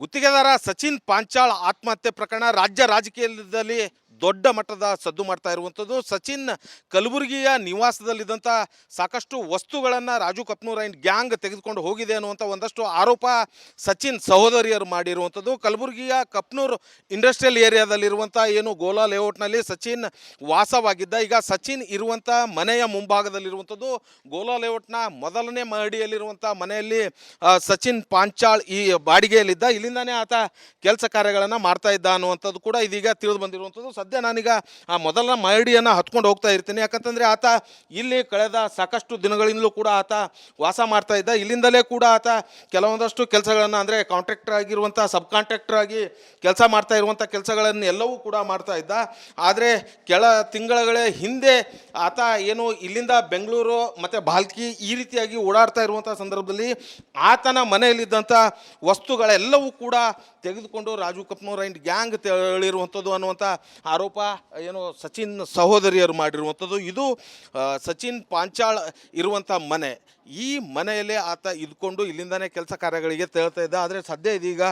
ಗುತ್ತಿಗೆದಾರ ಸಚಿನ್ ಪಾಂಚಾಳ್ ಆತ್ಮಹತ್ಯೆ ಪ್ರಕರಣ ರಾಜ್ಯ ರಾಜಕೀಯದಲ್ಲಿ ದೊಡ್ಡ ಮಟ್ಟದ ಸದ್ದು ಮಾಡ್ತಾ ಇರುವಂಥದ್ದು. ಸಚಿನ್ ಕಲಬುರಗಿಯ ನಿವಾಸದಲ್ಲಿದ್ದಂಥ ಸಾಕಷ್ಟು ವಸ್ತುಗಳನ್ನು ರಾಜು ಕಪ್ನೂರ್ ಆ್ಯಂಡ್ ಗ್ಯಾಂಗ್ ತೆಗೆದುಕೊಂಡು ಹೋಗಿದೆ ಅನ್ನುವಂಥ ಒಂದಷ್ಟು ಆರೋಪ ಸಚಿನ್ ಸಹೋದರಿಯರು ಮಾಡಿರುವಂಥದ್ದು. ಕಲಬುರಗಿಯ ಕಪ್ನೂರ್ ಇಂಡಸ್ಟ್ರಿಯಲ್ ಏರಿಯಾದಲ್ಲಿರುವಂಥ ಏನು ಗೋಲಾ ಲೇಔಟ್ನಲ್ಲಿ ಸಚಿನ್ ವಾಸವಾಗಿದ್ದ. ಈಗ ಸಚಿನ್ ಇರುವಂಥ ಮನೆಯ ಮುಂಭಾಗದಲ್ಲಿರುವಂಥದ್ದು ಗೋಲಾ ಲೇಔಟ್ನ ಮೊದಲನೇ ಮಹಡಿಯಲ್ಲಿರುವಂಥ ಮನೆಯಲ್ಲಿ ಸಚಿನ್ ಪಾಂಚಾಳ್ ಈ ಬಾಡಿಗೆಯಲ್ಲಿದ್ದ. ಇಲ್ಲಿಂದಾನೇ ಆತ ಕೆಲಸ ಕಾರ್ಯಗಳನ್ನು ಮಾಡ್ತಾ ಇದ್ದ ಅನ್ನುವಂಥದ್ದು ಕೂಡ ಇದೀಗ ತಿಳಿದು ಬಂದಿರುವಂಥದ್ದು. ಸದ್ಯ ನಾನೀಗ ಆ ಮೊದಲ ಮಹಡಿಯನ್ನು ಹತ್ಕೊಂಡು ಹೋಗ್ತಾ ಇರ್ತೀನಿ, ಯಾಕಂತಂದರೆ ಆತ ಇಲ್ಲಿ ಕಳೆದ ಸಾಕಷ್ಟು ದಿನಗಳಿಂದಲೂ ಕೂಡ ಆತ ವಾಸ ಮಾಡ್ತಾ ಇದ್ದ. ಇಲ್ಲಿಂದಲೇ ಕೂಡ ಆತ ಕೆಲವೊಂದಷ್ಟು ಕೆಲಸಗಳನ್ನು ಅಂದರೆ ಕಾಂಟ್ರಾಕ್ಟರ್ ಆಗಿರುವಂಥ ಸಬ್ ಕಾಂಟ್ರಾಕ್ಟರ್ ಆಗಿ ಕೆಲಸ ಮಾಡ್ತಾ ಇರುವಂಥ ಕೆಲಸಗಳನ್ನು ಎಲ್ಲವೂ ಕೂಡ ಮಾಡ್ತಾ ಇದ್ದ. ಆದರೆ ಕೆಲ ತಿಂಗಳ ಹಿಂದೆ ಆತ ಏನು ಇಲ್ಲಿಂದ ಬೆಂಗಳೂರು ಮತ್ತು ಭಾಲ್ಕಿ ಈ ರೀತಿಯಾಗಿ ಓಡಾಡ್ತಾ ಇರುವಂಥ ಸಂದರ್ಭದಲ್ಲಿ ಆತನ ಮನೆಯಲ್ಲಿದ್ದಂಥ ವಸ್ತುಗಳೆಲ್ಲವೂ ಕೂಡ ತೆಗೆದುಕೊಂಡು ರಾಜು ಕಪ್ನೂರ್ ಆ್ಯಂಡ್ ಗ್ಯಾಂಗ್ ಹೇಳಿರುವಂಥದ್ದು ಅನ್ನುವಂಥ ಆರೋಪ ಏನು ಸಚಿನ್ ಸಹೋದರಿಯರು ಮಾಡಿರುವಂಥದ್ದು. ಇದು ಸಚಿನ್ ಪಾಂಚಾಳ್ ಇರುವಂಥ ಮನೆ. ಈ ಮನೆಯಲ್ಲೇ ಆತ ಇದ್ಕೊಂಡು ಇಲ್ಲಿಂದನೇ ಕೆಲಸ ಕಾರ್ಯಗಳಿಗೆ ತೆರಳ್ತಾ ಇದ್ದ. ಆದರೆ ಸದ್ಯ ಇದೀಗ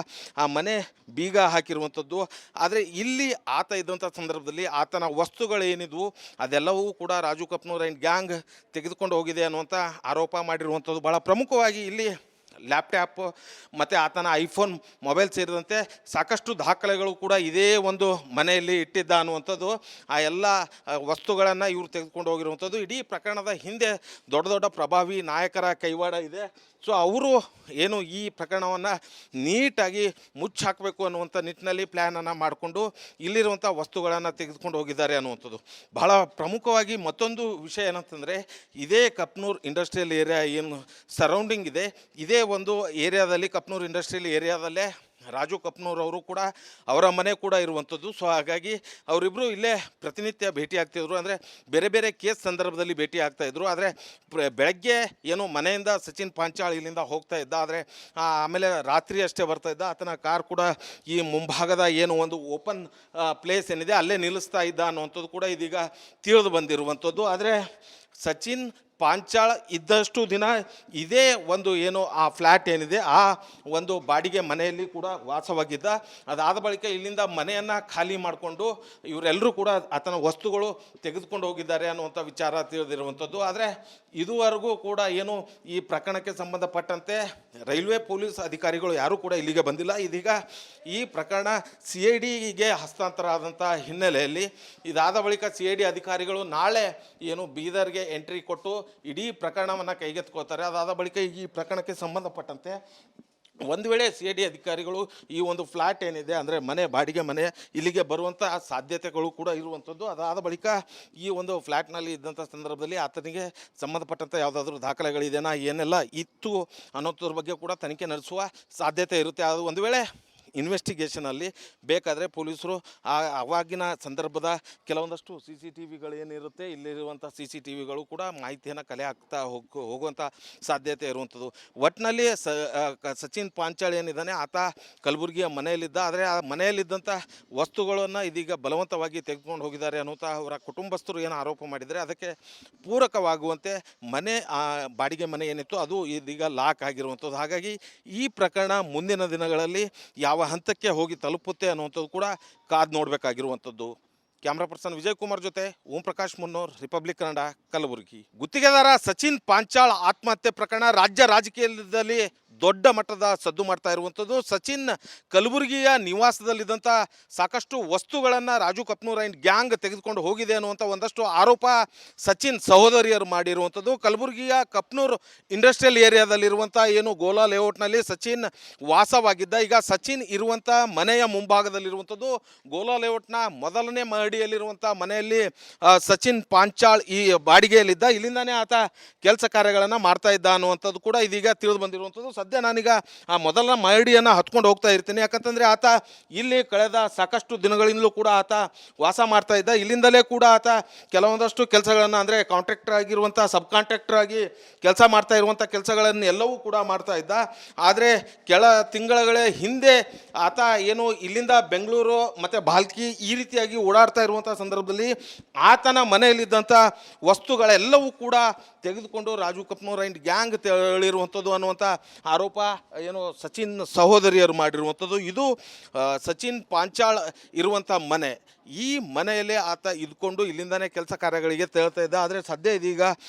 ಆ ಮನೆ ಬೀಗ ಹಾಕಿರುವಂಥದ್ದು. ಆದರೆ ಇಲ್ಲಿ ಆತ ಇದ್ದಂಥ ಸಂದರ್ಭದಲ್ಲಿ ಆತನ ವಸ್ತುಗಳೇನಿದ್ವು ಅದೆಲ್ಲವೂ ಕೂಡ ರಾಜು ಕಪ್ನೂರ್ ಆ್ಯಂಡ್ ಗ್ಯಾಂಗ್ ತೆಗೆದುಕೊಂಡು ಹೋಗಿದೆ ಅನ್ನುವಂಥ ಆರೋಪ ಮಾಡಿರುವಂಥದ್ದು. ಭಾಳ ಪ್ರಮುಖವಾಗಿ ಇಲ್ಲಿ ಲ್ಯಾಪ್ಟಾಪ್ ಮತ್ತು ಆತನ ಐಫೋನ್ ಮೊಬೈಲ್ ಸೇರಿದಂತೆ ಸಾಕಷ್ಟು ದಾಖಲೆಗಳು ಕೂಡ ಇದೇ ಒಂದು ಮನೆಯಲ್ಲಿ ಇಟ್ಟಿದ್ದ ಅನ್ನುವಂಥದ್ದು. ಆ ಎಲ್ಲ ವಸ್ತುಗಳನ್ನು ಇವರು ತೆಗೆದುಕೊಂಡು ಹೋಗಿರುವಂಥದ್ದು. ಇಡೀ ಪ್ರಕರಣದ ಹಿಂದೆ ದೊಡ್ಡ ದೊಡ್ಡ ಪ್ರಭಾವಿ ನಾಯಕರ ಕೈವಾಡ ಇದೆ. ಸೊ ಅವರು ಏನು ಈ ಪ್ರಕರಣವನ್ನು ನೀಟಾಗಿ ಮುಚ್ಚಾಕಬೇಕು ಅನ್ನುವಂಥ ನಿಟ್ಟಿನಲ್ಲಿ ಪ್ಲ್ಯಾನನ್ನು ಮಾಡಿಕೊಂಡು ಇಲ್ಲಿರುವಂಥ ವಸ್ತುಗಳನ್ನು ತೆಗೆದುಕೊಂಡು ಹೋಗಿದ್ದಾರೆ ಅನ್ನುವಂಥದ್ದು. ಬಹಳ ಪ್ರಮುಖವಾಗಿ ಮತ್ತೊಂದು ವಿಷಯ ಏನಂತಂದರೆ ಇದೇ ಕಪ್ನೂರ್ ಇಂಡಸ್ಟ್ರಿಯಲ್ ಏರಿಯಾ ಏನು ಸರೌಂಡಿಂಗ್ ಇದೆ, ಇದೇ ಒಂದು ಏರಿಯಾದಲ್ಲಿ ಕಪ್ನೂರ್ ಇಂಡಸ್ಟ್ರಿಯಲ್ ಏರಿಯಾದಲ್ಲೇ ರಾಜು ಕಪ್ನೂರ್ ಅವರು ಕೂಡ ಅವರ ಮನೆ ಕೂಡ ಇರುವಂಥದ್ದು. ಸೊ ಹಾಗಾಗಿ ಅವರಿಬ್ಬರು ಇಲ್ಲೇ ಪ್ರತಿನಿತ್ಯ ಭೇಟಿ ಆಗ್ತಿದ್ರು, ಅಂದರೆ ಬೇರೆ ಬೇರೆ ಕೇಸ್ ಸಂದರ್ಭದಲ್ಲಿ ಭೇಟಿ ಆಗ್ತಾಯಿದ್ರು. ಆದರೆ ಬೆಳಗ್ಗೆ ಏನು ಮನೆಯಿಂದ ಸಚಿನ್ ಪಾಂಚಾಳ್ ಇಲ್ಲಿಂದ ಹೋಗ್ತಾ ಇದ್ದ, ಆದರೆ ಆಮೇಲೆ ರಾತ್ರಿ ಅಷ್ಟೇ ಬರ್ತಾ ಇದ್ದ. ಆತನ ಕಾರ್ ಕೂಡ ಈ ಮುಂಭಾಗದ ಏನು ಒಂದು ಓಪನ್ ಪ್ಲೇಸ್ ಏನಿದೆ ಅಲ್ಲೇ ನಿಲ್ಲಿಸ್ತಾ ಇದ್ದ ಅನ್ನುವಂಥದ್ದು ಕೂಡ ಇದೀಗ ತಿಳಿದು ಬಂದಿರುವಂಥದ್ದು. ಆದರೆ ಸಚಿನ್ ಪಾಂಚಾಳ್ ಇದ್ದಷ್ಟು ದಿನ ಇದೇ ಒಂದು ಏನು ಆ ಫ್ಲ್ಯಾಟ್ ಏನಿದೆ ಆ ಒಂದು ಬಾಡಿಗೆ ಮನೆಯಲ್ಲಿ ಕೂಡ ವಾಸವಾಗಿದ್ದ. ಅದಾದ ಬಳಿಕ ಇಲ್ಲಿಂದ ಮನೆಯನ್ನು ಖಾಲಿ ಮಾಡಿಕೊಂಡು ಇವರೆಲ್ಲರೂ ಕೂಡ ಆತನ ವಸ್ತುಗಳು ತೆಗೆದುಕೊಂಡು ಹೋಗಿದ್ದಾರೆ ಅನ್ನುವಂಥ ವಿಚಾರ ತಿಳಿದಿರುವಂಥದ್ದು. ಆದರೆ ಇದುವರೆಗೂ ಕೂಡ ಏನು ಈ ಪ್ರಕರಣಕ್ಕೆ ಸಂಬಂಧಪಟ್ಟಂತೆ ರೈಲ್ವೆ ಪೊಲೀಸ್ ಅಧಿಕಾರಿಗಳು ಯಾರೂ ಕೂಡ ಇಲ್ಲಿಗೆ ಬಂದಿಲ್ಲ. ಇದೀಗ ಈ ಪ್ರಕರಣ CIDಗೆ ಹಸ್ತಾಂತರ ಆದಂಥ ಹಿನ್ನೆಲೆಯಲ್ಲಿ ಇದಾದ ಬಳಿಕ CID ಅಧಿಕಾರಿಗಳು ನಾಳೆ ಏನು ಬೀದರ್ಗೆ ಎಂಟ್ರಿ ಕೊಟ್ಟು ಇಡೀ ಪ್ರಕರಣವನ್ನು ಕೈಗೆತ್ಕೋತಾರೆ. ಅದಾದ ಬಳಿಕ ಈ ಪ್ರಕರಣಕ್ಕೆ ಸಂಬಂಧಪಟ್ಟಂತೆ ಒಂದು ವೇಳೆ CID ಅಧಿಕಾರಿಗಳು ಈ ಒಂದು ಫ್ಲ್ಯಾಟ್ ಏನಿದೆ ಅಂದರೆ ಮನೆ ಬಾಡಿಗೆ ಮನೆ ಇಲ್ಲಿಗೆ ಬರುವಂಥ ಸಾಧ್ಯತೆಗಳು ಕೂಡ ಇರುವಂಥದ್ದು. ಅದಾದ ಬಳಿಕ ಈ ಒಂದು ಫ್ಲ್ಯಾಟ್ನಲ್ಲಿ ಇದ್ದಂಥ ಸಂದರ್ಭದಲ್ಲಿ ಆತನಿಗೆ ಸಂಬಂಧಪಟ್ಟಂಥ ಯಾವುದಾದ್ರೂ ದಾಖಲೆಗಳಿದೆಯಾ ಏನೆಲ್ಲ ಇತ್ತು ಅನ್ನೋದ್ರ ಬಗ್ಗೆ ಕೂಡ ತನಿಖೆ ನಡೆಸುವ ಸಾಧ್ಯತೆ ಇರುತ್ತೆ. ಅದು ಒಂದು ವೇಳೆ ಇನ್ವೆಸ್ಟಿಗೇಷನಲ್ಲಿ ಬೇಕಾದರೆ ಪೊಲೀಸರು ಅವಾಗಿನ ಸಂದರ್ಭದ ಕೆಲವೊಂದಷ್ಟು CCTVಗಳೇನಿರುತ್ತೆ ಇಲ್ಲಿರುವಂಥ CCTVಗಳು ಕೂಡ ಮಾಹಿತಿಯನ್ನು ಕಲೆ ಹಾಕ್ತಾ ಹೋಗುವಂಥ ಸಾಧ್ಯತೆ ಇರುವಂಥದ್ದು. ಒಟ್ಟಿನಲ್ಲಿ ಸಚಿನ್ ಪಾಂಚಾಳ್ ಏನಿದ್ದಾನೆ ಆತ ಕಲಬುರಗಿಯ ಮನೆಯಲ್ಲಿದ್ದ. ಆದರೆ ಆ ಮನೆಯಲ್ಲಿದ್ದಂಥ ವಸ್ತುಗಳನ್ನು ಇದೀಗ ಬಲವಂತವಾಗಿ ತೆಗೆದುಕೊಂಡು ಹೋಗಿದ್ದಾರೆ ಅನ್ನುವಂಥ ಅವರ ಕುಟುಂಬಸ್ಥರು ಏನು ಆರೋಪ ಮಾಡಿದರೆ ಅದಕ್ಕೆ ಪೂರಕವಾಗುವಂತೆ ಮನೆ ಬಾಡಿಗೆ ಮನೆ ಏನಿತ್ತು ಅದು ಇದೀಗ ಲಾಕ್ ಆಗಿರುವಂಥದ್ದು. ಹಾಗಾಗಿ ಈ ಪ್ರಕರಣ ಮುಂದಿನ ದಿನಗಳಲ್ಲಿ ಯಾವ ಹಂತಕ್ಕೆ ಹೋಗಿ ತಲುಪುತ್ತೆ ಅನ್ನುವಂಥದ್ದು ಕೂಡ ಕಾದು ನೋಡಬೇಕಾಗಿರುವಂಥದ್ದು. ಕ್ಯಾಮ್ರಾ ಪರ್ಸನ್ ವಿಜಯ್ ಕುಮಾರ್ ಜೊತೆ ಓಂ ಪ್ರಕಾಶ್ ಮುನ್ನೂರ್, ರಿಪಬ್ಲಿಕ್ ಕನ್ನಡ, ಕಲಬುರಗಿ. ಗುತ್ತಿಗೆದಾರ ಸಚಿನ್ ಪಾಂಚಾಳ್ ಆತ್ಮಹತ್ಯೆ ಪ್ರಕರಣ ರಾಜ್ಯ ರಾಜಕೀಯದಲ್ಲಿ ದೊಡ್ಡ ಮಟ್ಟದ ಸದ್ದು ಮಾಡ್ತಾ ಇರುವಂಥದ್ದು. ಸಚಿನ್ ಕಲಬುರಗಿಯ ನಿವಾಸದಲ್ಲಿದ್ದಂಥ ಸಾಕಷ್ಟು ವಸ್ತುಗಳನ್ನು ರಾಜು ಕಪ್ನೂರ್ ಆ್ಯಂಡ್ ಗ್ಯಾಂಗ್ ತೆಗೆದುಕೊಂಡು ಹೋಗಿದೆ ಅನ್ನುವಂಥ ಒಂದಷ್ಟು ಆರೋಪ ಸಚಿನ್ ಸಹೋದರಿಯರು ಮಾಡಿರುವಂಥದ್ದು. ಕಲಬುರಗಿಯ ಕಪ್ನೂರ್ ಇಂಡಸ್ಟ್ರಿಯಲ್ ಏರಿಯಾದಲ್ಲಿರುವಂಥ ಏನು ಗೋಲಾ ಲೇಔಟ್ನಲ್ಲಿ ಸಚಿನ್ ವಾಸವಾಗಿದ್ದ. ಈಗ ಸಚಿನ್ ಇರುವಂಥ ಮನೆಯ ಮುಂಭಾಗದಲ್ಲಿರುವಂಥದ್ದು ಗೋಲಾ ಲೇಔಟ್ನ ಮೊದಲನೇ ಮಹಡಿಯಲ್ಲಿರುವಂಥ ಮನೆಯಲ್ಲಿ ಸಚಿನ್ ಪಾಂಚಾಳ್ ಈ ಬಾಡಿಗೆಯಲ್ಲಿದ್ದ. ಇಲ್ಲಿಂದಾನೇ ಆತ ಕೆಲಸ ಕಾರ್ಯಗಳನ್ನು ಮಾಡ್ತಾ ಇದ್ದ ಅನ್ನುವಂಥದ್ದು ಕೂಡ ಇದೀಗ ತಿಳಿದು ಬಂದಿರುವಂಥದ್ದು. ಸದ್ಯ ನಾನೀಗ ಆ ಮೊದಲ ಮಹಡಿಯನ್ನು ಹತ್ಕೊಂಡು ಹೋಗ್ತಾ ಇರ್ತೀನಿ, ಯಾಕಂತಂದರೆ ಆತ ಇಲ್ಲಿ ಕಳೆದ ಸಾಕಷ್ಟು ದಿನಗಳಿಂದಲೂ ಕೂಡ ಆತ ವಾಸ ಮಾಡ್ತಾ ಇದ್ದ. ಇಲ್ಲಿಂದಲೇ ಕೂಡ ಆತ ಕೆಲವೊಂದಷ್ಟು ಕೆಲಸಗಳನ್ನು ಅಂದರೆ ಕಾಂಟ್ರಾಕ್ಟರ್ ಆಗಿರುವಂಥ ಸಬ್ ಕಾಂಟ್ರಾಕ್ಟರ್ ಆಗಿ ಕೆಲಸ ಮಾಡ್ತಾ ಇರುವಂಥ ಕೆಲಸಗಳನ್ನು ಎಲ್ಲವೂ ಕೂಡ ಮಾಡ್ತಾ ಇದ್ದ. ಆದರೆ ಕೆಲ ತಿಂಗಳ ಹಿಂದೆ ಆತ ಏನು ಇಲ್ಲಿಂದ ಬೆಂಗಳೂರು ಮತ್ತು ಭಾಲ್ಕಿ ಈ ರೀತಿಯಾಗಿ ಓಡಾಡ್ತಾ ಇರುವಂಥ ಸಂದರ್ಭದಲ್ಲಿ ಆತನ ಮನೆಯಲ್ಲಿದ್ದಂಥ ವಸ್ತುಗಳೆಲ್ಲವೂ ಕೂಡ ತೆಗೆದುಕೊಂಡು ರಾಜು ಕಪ್ನೂರ್ ಆ್ಯಂಡ್ ಗ್ಯಾಂಗ್ ತೆರಳಿರುವಂಥದ್ದು ಅನ್ನುವಂಥ ಆರೋಪ ಏನು ಸಚಿನ್ ಸಹೋದರಿಯರು ಮಾಡಿರುವಂಥದ್ದು. ಇದು ಸಚಿನ್ ಪಾಂಚಾಳ್ ಇರುವಂಥ ಮನೆ. ಈ ಮನೆಯಲ್ಲೇ ಆತ ಇದ್ಕೊಂಡು ಇಲ್ಲಿಂದಾನೇ ಕೆಲಸ ಕಾರ್ಯಗಳಿಗೆ ತೆರಳ್ತಾ ಇದ್ದ. ಆದರೆ ಸದ್ಯ ಇದೀಗ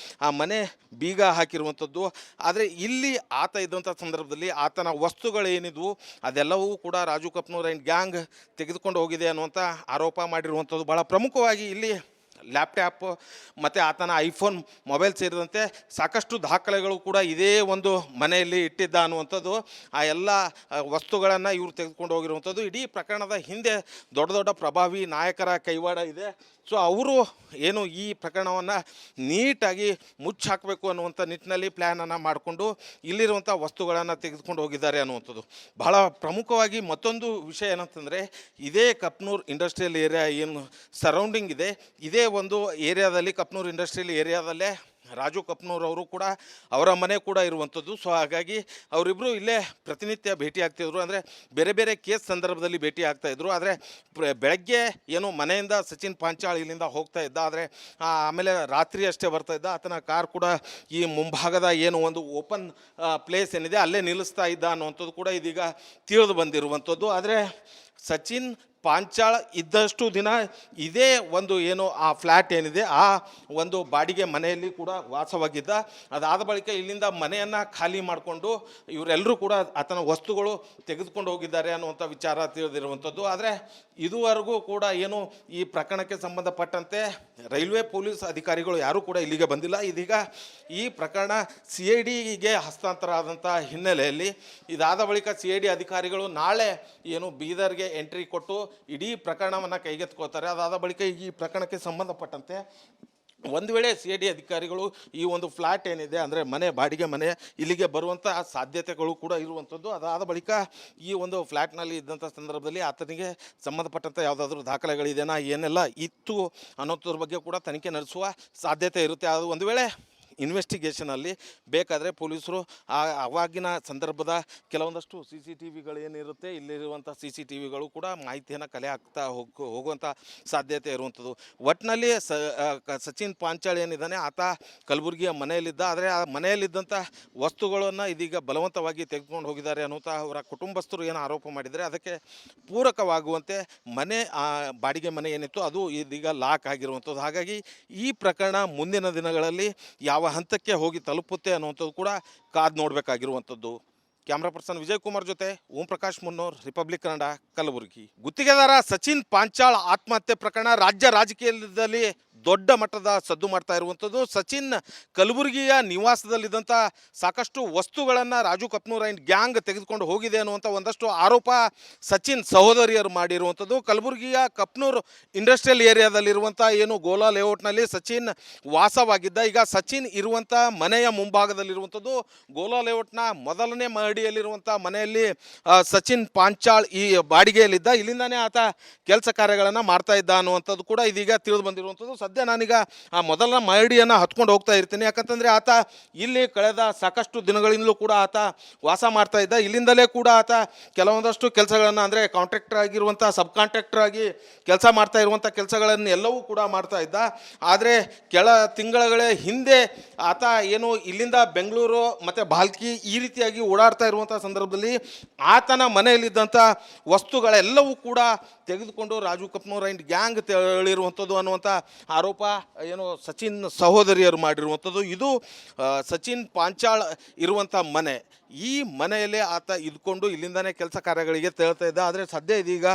ಆ ಮನೆ ಬೀಗ ಹಾಕಿರುವಂಥದ್ದು. ಆದರೆ ಇಲ್ಲಿ ಆತ ಇದ್ದಂಥ ಸಂದರ್ಭದಲ್ಲಿ ಆತನ ವಸ್ತುಗಳೇನಿದ್ವು ಅದೆಲ್ಲವೂ ಕೂಡ ರಾಜು ಕಪ್ನೂರ್ ಆ್ಯಂಡ್ ಗ್ಯಾಂಗ್ ತೆಗೆದುಕೊಂಡು ಹೋಗಿದೆ ಅನ್ನುವಂಥ ಆರೋಪ ಮಾಡಿರುವಂಥದ್ದು. ಭಾಳ ಪ್ರಮುಖವಾಗಿ ಇಲ್ಲಿ ಲ್ಯಾಪ್ಟಾಪ್ ಮತ್ತು ಆತನ ಐಫೋನ್ ಮೊಬೈಲ್ ಸೇರಿದಂತೆ ಸಾಕಷ್ಟು ದಾಖಲೆಗಳು ಕೂಡ ಇದೇ ಒಂದು ಮನೆಯಲ್ಲಿ ಇಟ್ಟಿದ್ದ ಅನ್ನುವಂಥದ್ದು. ಆ ಎಲ್ಲ ವಸ್ತುಗಳನ್ನು ಇವರು ತೆಗೆದುಕೊಂಡು ಹೋಗಿರುವಂಥದ್ದು. ಇಡೀ ಪ್ರಕರಣದ ಹಿಂದೆ ದೊಡ್ಡ ದೊಡ್ಡ ಪ್ರಭಾವಿ ನಾಯಕರ ಕೈವಾಡ ಇದೆ. ಸೊ ಅವರು ಏನು ಈ ಪ್ರಕರಣವನ್ನು ನೀಟಾಗಿ ಮುಚ್ಚಾಕಬೇಕು ಅನ್ನುವಂಥ ನಿಟ್ಟಿನಲ್ಲಿ ಪ್ಲ್ಯಾನನ್ನು ಮಾಡಿಕೊಂಡು ಇಲ್ಲಿರುವಂಥ ವಸ್ತುಗಳನ್ನು ತೆಗೆದುಕೊಂಡು ಹೋಗಿದ್ದಾರೆ ಅನ್ನುವಂಥದ್ದು. ಬಹಳ ಪ್ರಮುಖವಾಗಿ ಮತ್ತೊಂದು ವಿಷಯ ಏನಂತಂದರೆ, ಇದೇ ಕಪ್ನೂರ್ ಇಂಡಸ್ಟ್ರಿಯಲ್ ಏರಿಯಾ ಏನು ಸರೌಂಡಿಂಗ್ ಇದೆ, ಇದೇ ಒಂದು ಏರಿಯಾದಲ್ಲಿ ಕಪ್ನೂರ್ ಇಂಡಸ್ಟ್ರಿಯಲ್ ಏರಿಯಾದಲ್ಲೇ ರಾಜು ಕಪ್ನೂರ್ ಅವರು ಕೂಡ ಅವರ ಮನೆ ಕೂಡ ಇರುವಂಥದ್ದು. ಸೊ ಹಾಗಾಗಿ ಅವರಿಬ್ಬರು ಇಲ್ಲೇ ಪ್ರತಿನಿತ್ಯ ಭೇಟಿ ಆಗ್ತಿದ್ರು. ಅಂದರೆ ಬೇರೆ ಬೇರೆ ಕೇಸ್ ಸಂದರ್ಭದಲ್ಲಿ ಭೇಟಿ ಆಗ್ತಾಯಿದ್ರು. ಆದರೆ ಬೆಳಗ್ಗೆ ಏನು ಮನೆಯಿಂದ ಸಚಿನ್ ಪಾಂಚಾಳ್ ಇಲ್ಲಿಂದ ಹೋಗ್ತಾ ಇದ್ದ. ಆದರೆ ಆಮೇಲೆ ರಾತ್ರಿ ಅಷ್ಟೇ ಬರ್ತಾ ಇದ್ದ. ಆತನ ಕಾರ್ ಕೂಡ ಈ ಮುಂಭಾಗದ ಏನು ಒಂದು ಓಪನ್ ಪ್ಲೇಸ್ ಏನಿದೆ ಅಲ್ಲೇ ನಿಲ್ಲಿಸ್ತಾ ಇದ್ದ ಅನ್ನುವಂಥದ್ದು ಕೂಡ ಇದೀಗ ತಿಳಿದು ಬಂದಿರುವಂಥದ್ದು. ಆದರೆ ಸಚಿನ್ ಪಾಂಚಾಳ್ ಇದ್ದಷ್ಟು ದಿನ ಇದೇ ಒಂದು ಏನು ಆ ಫ್ಲ್ಯಾಟ್ ಏನಿದೆ ಆ ಒಂದು ಬಾಡಿಗೆ ಮನೆಯಲ್ಲಿ ಕೂಡ ವಾಸವಾಗಿದ್ದ. ಅದಾದ ಬಳಿಕ ಇಲ್ಲಿಂದ ಮನೆಯನ್ನು ಖಾಲಿ ಮಾಡಿಕೊಂಡು ಇವರೆಲ್ಲರೂ ಕೂಡ ಆತನ ವಸ್ತುಗಳು ತೆಗೆದುಕೊಂಡು ಹೋಗಿದ್ದಾರೆ ಅನ್ನುವಂಥ ವಿಚಾರ ತಿಳಿದಿರುವಂಥದ್ದು. ಆದರೆ ಇದುವರೆಗೂ ಕೂಡ ಏನು ಈ ಪ್ರಕರಣಕ್ಕೆ ಸಂಬಂಧಪಟ್ಟಂತೆ ರೈಲ್ವೆ ಪೊಲೀಸ್ ಅಧಿಕಾರಿಗಳು ಯಾರೂ ಕೂಡ ಇಲ್ಲಿಗೆ ಬಂದಿಲ್ಲ. ಇದೀಗ ಈ ಪ್ರಕರಣ CIDಗೆ ಹಸ್ತಾಂತರ ಆದಂಥ ಹಿನ್ನೆಲೆಯಲ್ಲಿ ಇದಾದ ಬಳಿಕ CID ಅಧಿಕಾರಿಗಳು ನಾಳೆ ಏನು ಬೀದರ್ಗೆ ಎಂಟ್ರಿ ಕೊಟ್ಟು ಇಡೀ ಪ್ರಕರಣವನ್ನು ಕೈಗೆತ್ಕೋತಾರೆ. ಅದಾದ ಬಳಿಕ ಈ ಪ್ರಕರಣಕ್ಕೆ ಸಂಬಂಧಪಟ್ಟಂತೆ ಒಂದು ವೇಳೆ CID ಅಧಿಕಾರಿಗಳು ಈ ಒಂದು ಫ್ಲ್ಯಾಟ್ ಏನಿದೆ ಅಂದರೆ ಮನೆ ಬಾಡಿಗೆ ಮನೆ ಇಲ್ಲಿಗೆ ಬರುವಂಥ ಸಾಧ್ಯತೆಗಳು ಕೂಡ ಇರುವಂಥದ್ದು. ಅದಾದ ಬಳಿಕ ಈ ಒಂದು ಫ್ಲ್ಯಾಟ್ನಲ್ಲಿ ಇದ್ದಂಥ ಸಂದರ್ಭದಲ್ಲಿ ಆತನಿಗೆ ಸಂಬಂಧಪಟ್ಟಂಥ ಯಾವುದಾದ್ರೂ ದಾಖಲೆಗಳಿದೆಯಾ ಏನೆಲ್ಲ ಇತ್ತು ಅನ್ನೋದ್ರ ಬಗ್ಗೆ ಕೂಡ ತನಿಖೆ ನಡೆಸುವ ಸಾಧ್ಯತೆ ಇರುತ್ತೆ. ಅದು ಒಂದು ವೇಳೆ ಇನ್ವೆಸ್ಟಿಗೇಷನಲ್ಲಿ ಬೇಕಾದರೆ ಪೊಲೀಸರು ಅವಾಗಿನ ಸಂದರ್ಭದ ಕೆಲವೊಂದಷ್ಟು CCTVಗಳು ಏನಿರುತ್ತೆ ಇಲ್ಲಿರುವಂಥ CCTVಗಳು ಕೂಡ ಮಾಹಿತಿಯನ್ನು ಕಲೆ ಹಾಕ್ತಾ ಹೋಗುವಂಥ ಸಾಧ್ಯತೆ ಇರುವಂಥದ್ದು. ಒಟ್ಟಿನಲ್ಲಿ ಸಚಿನ್ ಪಾಂಚಾಳ್ ಏನಿದ್ದಾನೆ ಆತ ಕಲಬುರಗಿಯ ಮನೆಯಲ್ಲಿದ್ದ. ಆದರೆ ಆ ಮನೆಯಲ್ಲಿದ್ದಂಥ ವಸ್ತುಗಳನ್ನು ಇದೀಗ ಬಲವಂತವಾಗಿ ತೆಗೆದುಕೊಂಡು ಹೋಗಿದ್ದಾರೆ ಅನ್ನುವಂಥ ಅವರ ಕುಟುಂಬಸ್ಥರು ಏನು ಆರೋಪ ಮಾಡಿದರೆ ಅದಕ್ಕೆ ಪೂರಕವಾಗುವಂತೆ ಮನೆ ಬಾಡಿಗೆ ಮನೆ ಏನಿತ್ತು ಅದು ಇದೀಗ ಲಾಕ್ ಆಗಿರುವಂಥದ್ದು. ಹಾಗಾಗಿ ಈ ಪ್ರಕರಣ ಮುಂದಿನ ದಿನಗಳಲ್ಲಿ ಯಾವ ಹಂತಕ್ಕೆ ಹೋಗಿ ತಲುಪುತ್ತೆ ಅನ್ನುವಂಥದ್ದು ಕೂಡ ಕಾದು ನೋಡಬೇಕಾಗಿರುವಂಥದ್ದು. ಕ್ಯಾಮ್ರಾ ಪರ್ಸನ್ ವಿಜಯ್ ಕುಮಾರ್ ಜೊತೆ ಓಂ ಪ್ರಕಾಶ್ ಮುನ್ನೂರ್, ರಿಪಬ್ಲಿಕ್ ಕನ್ನಡ, ಕಲಬುರಗಿ. ಗುತ್ತಿಗೆದಾರ ಸಚಿನ್ ಪಾಂಚಾಳ್ ಆತ್ಮಹತ್ಯೆ ಪ್ರಕರಣ ರಾಜ್ಯ ರಾಜಕೀಯದಲ್ಲಿ ದೊಡ್ಡ ಮಟ್ಟದ ಸದ್ದು ಮಾಡ್ತಾ ಇರುವಂಥದ್ದು. ಸಚಿನ್ ಕಲಬುರಗಿಯ ನಿವಾಸದಲ್ಲಿದ್ದಂಥ ಸಾಕಷ್ಟು ವಸ್ತುಗಳನ್ನು ರಾಜು ಕಪ್ನೂರ್ ಆ್ಯಂಡ್ ಗ್ಯಾಂಗ್ ತೆಗೆದುಕೊಂಡು ಹೋಗಿದೆ ಅನ್ನುವಂಥ ಒಂದಷ್ಟು ಆರೋಪ ಸಚಿನ್ ಸಹೋದರಿಯರು ಮಾಡಿರುವಂಥದ್ದು. ಕಲಬುರಗಿಯ ಕಪ್ನೂರ್ ಇಂಡಸ್ಟ್ರಿಯಲ್ ಏರಿಯಾದಲ್ಲಿರುವಂಥ ಏನು ಗೋಲಾ ಲೇಔಟ್ನಲ್ಲಿ ಸಚಿನ್ ವಾಸವಾಗಿದ್ದ. ಈಗ ಸಚಿನ್ ಇರುವಂಥ ಮನೆಯ ಮುಂಭಾಗದಲ್ಲಿರುವಂಥದ್ದು ಗೋಲಾ ಲೇಔಟ್ನ ಮೊದಲನೇ ಮಹಡಿಯಲ್ಲಿರುವಂಥ ಮನೆಯಲ್ಲಿ ಸಚಿನ್ ಪಾಂಚಾಳ್ ಈ ಬಾಡಿಗೆಯಲ್ಲಿದ್ದ. ಇಲ್ಲಿಂದಾನೇ ಆತ ಕೆಲಸ ಕಾರ್ಯಗಳನ್ನು ಮಾಡ್ತಾ ಇದ್ದ ಅನ್ನುವಂಥದ್ದು ಕೂಡ ಇದೀಗ ತಿಳಿದು ಬಂದಿರುವಂಥದ್ದು. ಸದ್ಯ ನಾನೀಗ ಆ ಮೊದಲ ಮಹಡಿಯನ್ನು ಹತ್ಕೊಂಡು ಹೋಗ್ತಾ ಇರ್ತೀನಿ. ಯಾಕಂತಂದರೆ ಆತ ಇಲ್ಲಿ ಕಳೆದ ಸಾಕಷ್ಟು ದಿನಗಳಿಂದಲೂ ಕೂಡ ಆತ ವಾಸ ಮಾಡ್ತಾ ಇದ್ದ. ಇಲ್ಲಿಂದಲೇ ಕೂಡ ಆತ ಕೆಲವೊಂದಷ್ಟು ಕೆಲಸಗಳನ್ನು ಅಂದರೆ ಕಾಂಟ್ರಾಕ್ಟರ್ ಆಗಿರುವಂಥ ಸಬ್ ಕಾಂಟ್ರಾಕ್ಟರ್ ಆಗಿ ಕೆಲಸ ಮಾಡ್ತಾ ಇರುವಂಥ ಕೆಲಸಗಳನ್ನು ಎಲ್ಲವೂ ಕೂಡ ಮಾಡ್ತಾ ಇದ್ದ. ಆದರೆ ಕೆಲ ತಿಂಗಳ ಹಿಂದೆ ಆತ ಏನು ಇಲ್ಲಿಂದ ಬೆಂಗಳೂರು ಮತ್ತು ಬಾಲ್ಕಿ ಈ ರೀತಿಯಾಗಿ ಓಡಾಡ್ತಾ ಇರುವಂಥ ಸಂದರ್ಭದಲ್ಲಿ ಆತನ ಮನೆಯಲ್ಲಿದ್ದಂಥ ವಸ್ತುಗಳೆಲ್ಲವೂ ಕೂಡ ತೆಗೆದುಕೊಂಡು ರಾಜು ಕಪ್ನೂರ್ ಆ್ಯಂಡ್ ಗ್ಯಾಂಗ್ ತೆರಳಿರುವಂಥದ್ದು ಅನ್ನುವಂಥ ಆರೋಪ ಏನು ಸಚಿನ್ ಸಹೋದರಿಯರು ಮಾಡಿರುವಂಥದ್ದು. ಇದು ಸಚಿನ್ ಪಾಂಚಾಳ್ ಇರುವಂಥ ಮನೆ. ಈ ಮನೆಯಲ್ಲೇ ಆತ ಇದ್ಕೊಂಡು ಇಲ್ಲಿಂದಾನೇ ಕೆಲಸ ಕಾರ್ಯಗಳಿಗೆ ತೆರಳ್ತಾ ಇದ್ದ. ಆದರೆ ಸದ್ಯ ಇದೀಗ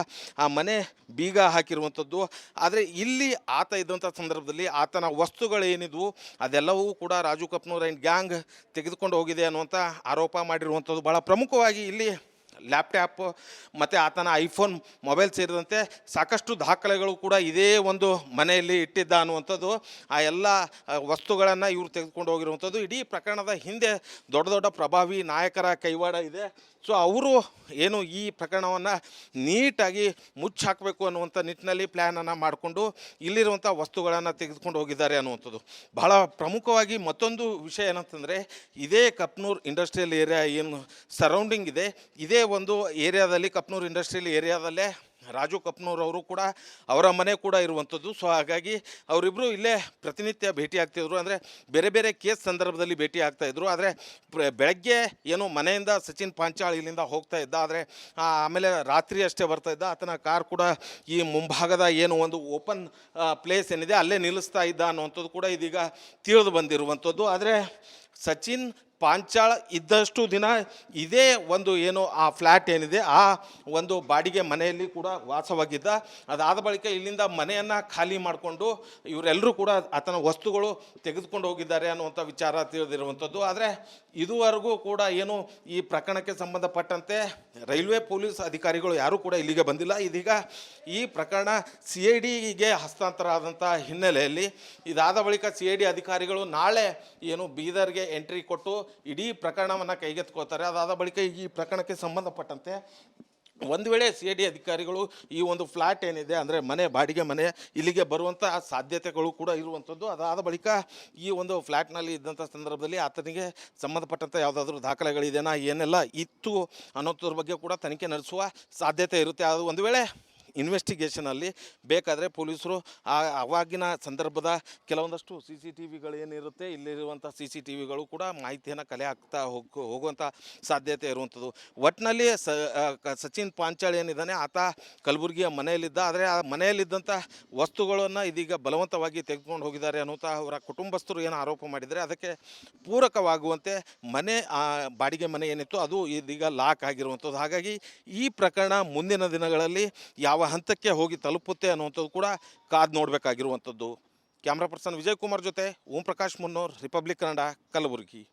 ಆ ಮನೆ ಬೀಗ ಹಾಕಿರುವಂಥದ್ದು. ಆದರೆ ಇಲ್ಲಿ ಆತ ಇದ್ದಂಥ ಸಂದರ್ಭದಲ್ಲಿ ಆತನ ವಸ್ತುಗಳೇನಿದ್ವು ಅದೆಲ್ಲವೂ ಕೂಡ ರಾಜು ಕಪ್ನೂರ್ ಆ್ಯಂಡ್ ಗ್ಯಾಂಗ್ ತೆಗೆದುಕೊಂಡು ಹೋಗಿದೆ ಅನ್ನುವಂಥ ಆರೋಪ ಮಾಡಿರುವಂಥದ್ದು. ಭಾಳ ಪ್ರಮುಖವಾಗಿ ಇಲ್ಲಿ ಲ್ಯಾಪ್ಟಾಪ್ ಮತ್ತು ಆತನ ಐಫೋನ್ ಮೊಬೈಲ್ ಸೇರಿದಂತೆ ಸಾಕಷ್ಟು ದಾಖಲೆಗಳು ಕೂಡ ಇದೇ ಒಂದು ಮನೆಯಲ್ಲಿ ಇಟ್ಟಿದ್ದ ಅನ್ನುವಂಥದ್ದು. ಆ ಎಲ್ಲ ವಸ್ತುಗಳನ್ನು ಇವರು ತೆಗೆದುಕೊಂಡು ಹೋಗಿರುವಂಥದ್ದು. ಇಡೀ ಪ್ರಕರಣದ ಹಿಂದೆ ದೊಡ್ಡ ದೊಡ್ಡ ಪ್ರಭಾವಿ ನಾಯಕರ ಕೈವಾಡ ಇದೆ. ಸೊ ಅವರು ಏನು ಈ ಪ್ರಕರಣವನ್ನು ನೀಟಾಗಿ ಮುಚ್ಚಾಕಬೇಕು ಅನ್ನುವಂಥ ನಿಟ್ಟಿನಲ್ಲಿ ಪ್ಲ್ಯಾನನ್ನು ಮಾಡಿಕೊಂಡು ಇಲ್ಲಿರುವಂಥ ವಸ್ತುಗಳನ್ನು ತೆಗೆದುಕೊಂಡು ಹೋಗಿದ್ದಾರೆ ಅನ್ನುವಂಥದ್ದು. ಬಹಳ ಪ್ರಮುಖವಾಗಿ ಮತ್ತೊಂದು ವಿಷಯ ಏನಂತಂದರೆ, ಇದೇ ಕಪ್ನೂರ್ ಇಂಡಸ್ಟ್ರಿಯಲ್ ಏರಿಯಾ ಏನು ಸರೌಂಡಿಂಗ್ ಇದೆ, ಇದೇ ಒಂದು ಏರಿಯಾದಲ್ಲಿ ಕಪ್ನೂರ್ ಇಂಡಸ್ಟ್ರಿಯಲ್ ಏರಿಯಾದಲ್ಲೇ ರಾಜು ಕಪ್ನೂರ್ ಅವರು ಕೂಡ ಅವರ ಮನೆ ಕೂಡ ಇರುವಂಥದ್ದು. ಸೊ ಹಾಗಾಗಿ ಅವರಿಬ್ಬರು ಇಲ್ಲೇ ಪ್ರತಿನಿತ್ಯ ಭೇಟಿ ಆಗ್ತಿದ್ರು, ಅಂದರೆ ಬೇರೆ ಬೇರೆ ಕೇಸ್ ಸಂದರ್ಭದಲ್ಲಿ ಭೇಟಿ ಆಗ್ತಾಯಿದ್ರು. ಆದರೆ ಬೆಳಗ್ಗೆ ಏನು ಮನೆಯಿಂದ ಸಚಿನ್ ಪಾಂಚಾಳ್ ಇಲ್ಲಿಂದ ಹೋಗ್ತಾ ಇದ್ದ, ಆದರೆ ಆಮೇಲೆ ರಾತ್ರಿ ಅಷ್ಟೇ ಬರ್ತಾ ಇದ್ದ. ಆತನ ಕಾರ್ ಕೂಡ ಈ ಮುಂಭಾಗದ ಏನು ಒಂದು ಓಪನ್ ಪ್ಲೇಸ್ ಏನಿದೆ ಅಲ್ಲೇ ನಿಲ್ಲಿಸ್ತಾ ಇದ್ದ ಅನ್ನುವಂಥದ್ದು ಕೂಡ ಇದೀಗ ತಿಳಿದು ಬಂದಿರುವಂಥದ್ದು. ಆದರೆ ಸಚಿನ್ ಪಾಂಚಾಳ್ ಇದ್ದಷ್ಟು ದಿನ ಇದೇ ಒಂದು ಏನು ಆ ಫ್ಲ್ಯಾಟ್ ಏನಿದೆ ಆ ಒಂದು ಬಾಡಿಗೆ ಮನೆಯಲ್ಲಿ ಕೂಡ ವಾಸವಾಗಿದ್ದ. ಅದಾದ ಬಳಿಕ ಇಲ್ಲಿಂದ ಮನೆಯನ್ನು ಖಾಲಿ ಮಾಡಿಕೊಂಡು ಇವರೆಲ್ಲರೂ ಕೂಡ ಆತನ ವಸ್ತುಗಳು ತೆಗೆದುಕೊಂಡು ಹೋಗಿದ್ದಾರೆ ಅನ್ನುವಂಥ ವಿಚಾರ ತಿಳಿದಿರುವಂಥದ್ದು. ಆದರೆ ಇದುವರೆಗೂ ಕೂಡ ಏನು ಈ ಪ್ರಕರಣಕ್ಕೆ ಸಂಬಂಧಪಟ್ಟಂತೆ ರೈಲ್ವೆ ಪೊಲೀಸ್ ಅಧಿಕಾರಿಗಳು ಯಾರೂ ಕೂಡ ಇಲ್ಲಿಗೆ ಬಂದಿಲ್ಲ. ಇದೀಗ ಈ ಪ್ರಕರಣ CIDಗೆ ಹಸ್ತಾಂತರ ಆದಂಥ ಹಿನ್ನೆಲೆಯಲ್ಲಿ ಇದಾದ ಬಳಿಕ CID ಅಧಿಕಾರಿಗಳು ನಾಳೆ ಏನು ಬೀದರ್ಗೆ ಎಂಟ್ರಿ ಕೊಟ್ಟು ಇಡೀ ಪ್ರಕರಣವನ್ನು ಕೈಗೆತ್ತಿಕೊಳ್ತಾರೆ. ಅದಾದ ಬಳಿಕ ಈ ಪ್ರಕರಣಕ್ಕೆ ಸಂಬಂಧಪಟ್ಟಂತೆ ಒಂದು ವೇಳೆ CID ಅಧಿಕಾರಿಗಳು ಈ ಒಂದು ಫ್ಲ್ಯಾಟ್ ಏನಿದೆ, ಅಂದರೆ ಮನೆ ಬಾಡಿಗೆ ಮನೆ ಇಲ್ಲಿಗೆ ಬರುವಂಥ ಸಾಧ್ಯತೆಗಳು ಕೂಡ ಇರುವಂಥದ್ದು. ಅದಾದ ಬಳಿಕ ಈ ಒಂದು ಫ್ಲ್ಯಾಟ್ನಲ್ಲಿ ಇದ್ದಂಥ ಸಂದರ್ಭದಲ್ಲಿ ಆತನಿಗೆ ಸಂಬಂಧಪಟ್ಟಂಥ ಯಾವುದಾದ್ರೂ ದಾಖಲೆಗಳಿದೆಯಾ, ಏನೆಲ್ಲ ಇತ್ತು ಅನ್ನೋದ್ರ ಬಗ್ಗೆ ಕೂಡ ತನಿಖೆ ನಡೆಸುವ ಸಾಧ್ಯತೆ ಇರುತ್ತೆ. ಅದು ಒಂದು ವೇಳೆ ಇನ್ವೆಸ್ಟಿಗೇಷನಲ್ಲಿ ಬೇಕಾದರೆ ಪೊಲೀಸರು ಅವಾಗಿನ ಸಂದರ್ಭದ ಕೆಲವೊಂದಷ್ಟು CCTVಗಳು ಏನಿರುತ್ತೆ, ಇಲ್ಲಿರುವಂಥ CCTVಗಳು ಕೂಡ ಮಾಹಿತಿಯನ್ನು ಕಲೆ ಹಾಕ್ತಾ ಹೋಗುವಂಥ ಸಾಧ್ಯತೆ ಇರುವಂಥದ್ದು. ಒಟ್ಟಿನಲ್ಲಿ ಸಚಿನ್ ಪಾಂಚಾಳ್ ಏನಿದ್ದಾನೆ ಆತ ಕಲಬುರಗಿಯ ಮನೆಯಲ್ಲಿದ್ದ. ಆದರೆ ಆ ಮನೆಯಲ್ಲಿದ್ದಂಥ ವಸ್ತುಗಳನ್ನು ಇದೀಗ ಬಲವಂತವಾಗಿ ತೆಗೆದುಕೊಂಡು ಹೋಗಿದ್ದಾರೆ ಅನ್ನುವಂಥ ಅವರ ಕುಟುಂಬಸ್ಥರು ಏನು ಆರೋಪ ಮಾಡಿದರೆ ಅದಕ್ಕೆ ಪೂರಕವಾಗುವಂತೆ ಬಾಡಿಗೆ ಮನೆ ಏನಿತ್ತು ಅದು ಇದೀಗ ಲಾಕ್ ಆಗಿರುವಂಥದ್ದು. ಹಾಗಾಗಿ ಈ ಪ್ರಕರಣ ಮುಂದಿನ ದಿನಗಳಲ್ಲಿ ಯಾವ ಹಂತಕ್ಕೆ ಹೋಗಿ ತಲುಪುತ್ತೆ ಅನ್ನುವಂಥದ್ದು ಕೂಡ ಕಾದು ನೋಡಬೇಕಾಗಿರುವಂಥದ್ದು. ಕ್ಯಾಮ್ರಾ ಪರ್ಸನ್ ವಿಜಯ್ ಕುಮಾರ್ ಜೊತೆ ಓಂ ಪ್ರಕಾಶ್ ಮುನ್ನೂರ್, ರಿಪಬ್ಲಿಕ್ ಕನ್ನಡ, ಕಲಬುರಗಿ.